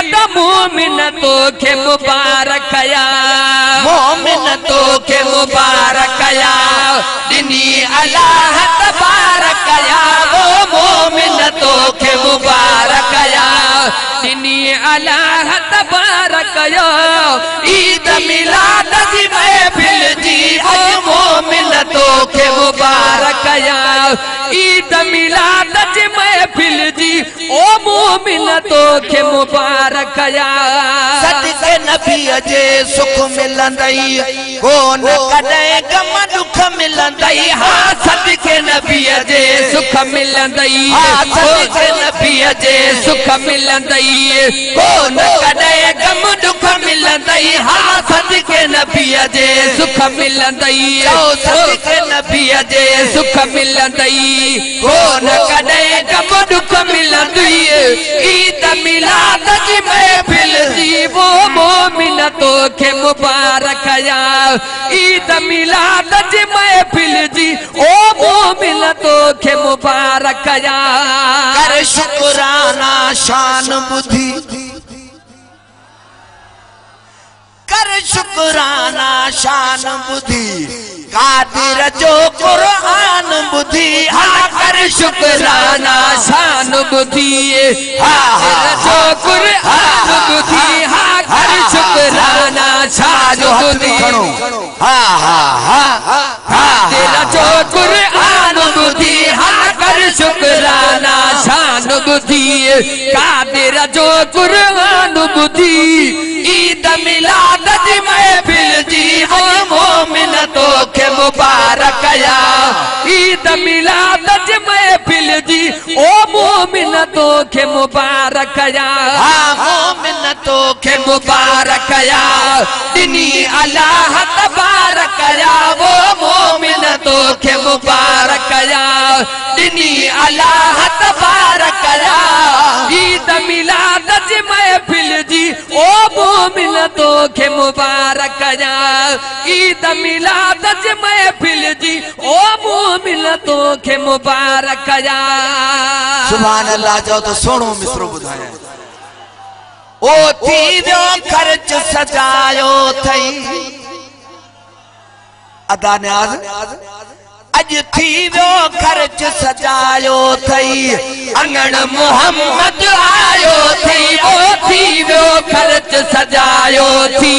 हद मोमिन तो के मुबारक या मोमिन तो के मुबारक या दिनी अल्लाह तबारक या वो मोमिन तो के मुबारक या दिनी अल्लाह तबारक या ईद मिलाद की महफिल जी वो मोमिन तो के मुबारक या ईद मिलाद की महफिल जी ओ मोमिन तो के मुबारक या सदके नबी जे सुख मिलंदई कोन कदे गम दुख मिलंदई हा सदके नबी जे सुख मिलंदई सदके नबी जे सुख मिलंदई कोन कदे गम दुख मिलंदई हा सदके नबी जे सुख मिलंदई सदके नबी जे सुख मिलंदई कोन कदे गम दुख मिलंदई ईद मिलाद जी महफिल जी वो मोमिन तो के मुबारक या ईद मिलाद जी महफिल जी ओ मोमिन तो के मुबारक या कर शुक्राना शान बुद्धि कर शुक्राना शान बुद्धि कादिर जो कुरान बुद्धि हाँ कर शुक्राना शान बुद्धि हाँ जो कुरान बुद्धि हाँ कर शुक्राना शान बुद्धि हाँ हाँ हाँ कादिर जो कुरान बुद्धि हाँ कर शुक्राना शान बुद्धि कादिर जो कुरान बुद्धि ईद मिलाद जी महफिल जी वो मोमिन तो के मुबारक या ईद मिलाद जी महफिल जी ओ मोमिन तो के मुबारक या हाँ मोमिन तो के मुबारक या दिनी अल्लाह तबारक या वो मोमिन तो के मुबारक या दिनी अल्लाह तबारक या ईद मिलाद जी महफिल जी ओ मोमिन तो के मुबारक या ईद मिलाद जी महफिल जी ओ मोमिन तो के मुबारक या सुभान अल्लाह जो तो सोनो मिसरो बुधाया ओ थी जो खर्च सजायो थई अदा न्याज अज थी वो खर्च सजायो थई अंगण मोहम्मद आयो थी ओ थी वो खर्च सजायो थी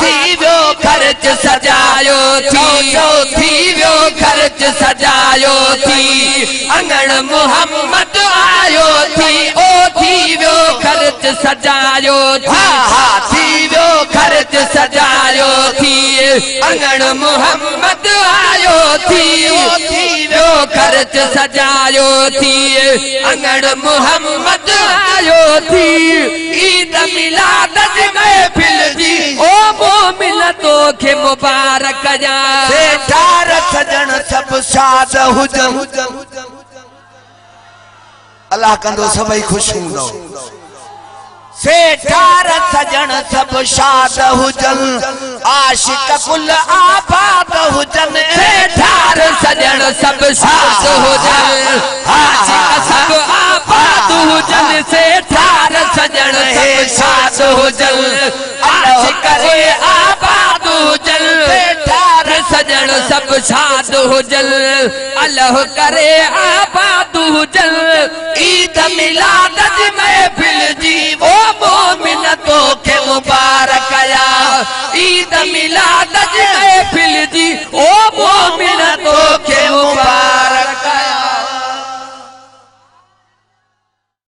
थी वो खर्च सजायो थी वो खर्च सजायो थी अंगण मोहम्मद आयो थी ओ थी वो खर्च सजायो थी वो खर्च सजायो थी अंगण मोहम्मद आयो थी वो खर्च सजायो थी अंगण मोहम्मद आयो थी ईद मिलाद जी महफिल जी ओ मोमिन तो के मुबारक या सेठार सजन सब साद हुजन अल्लाह कंदो सभई खुश हूंदो सेठार सजन सब शाद हुजन आशिक कुल आबाद हुजन सेठार सजन सब शाद हुजन आशिक सब आबाद हुजन सेठार सजन सब शाद हुजन आशिक रे आबाद हुजन सेठार सजन सब शाद हुजन अल्लाह करे आबाद हुजन ईद मिलाद जी महफिल जी वो मोमिन तो के मुबारक या ईद मिलाद जी महफिल जी ओ मोमिन